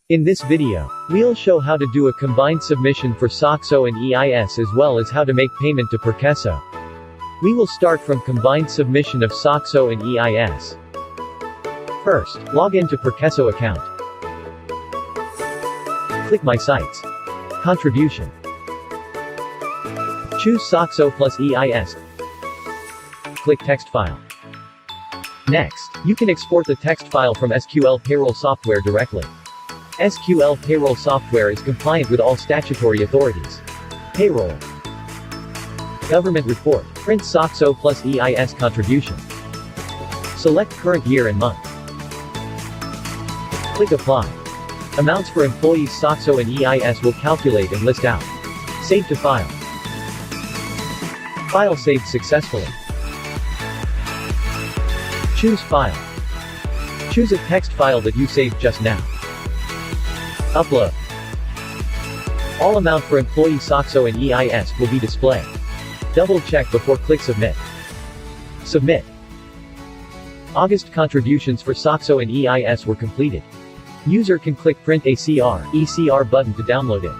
In this video, we'll show how to do a combined submission for SOCSO and EIS as well as how to make payment to Perkeso. We will start from combined submission of SOCSO and EIS. First, log in to Perkeso account. Click My Sites. Contribution. Choose SOCSO plus EIS. Click Text File. Next, you can export the text file from SQL Payroll software directly. SQL Payroll software is compliant with all statutory authorities. Payroll. Government report. Print SOCSO plus EIS contribution. Select current year and month. Click Apply. Amounts for employees SOCSO and EIS will calculate and list out. Save to file. File saved successfully. Choose File. Choose a text file that you saved just now. Upload. All amount for employee SOCSO and EIS will be displayed. Double check before click Submit. Submit. August contributions for SOCSO and EIS were completed. User can click Print ECR button to download it.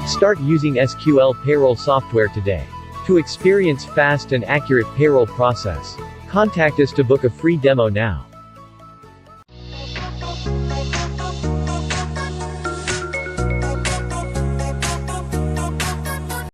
Start using SQL Payroll software today. To experience fast and accurate payroll process, contact us to book a free demo now.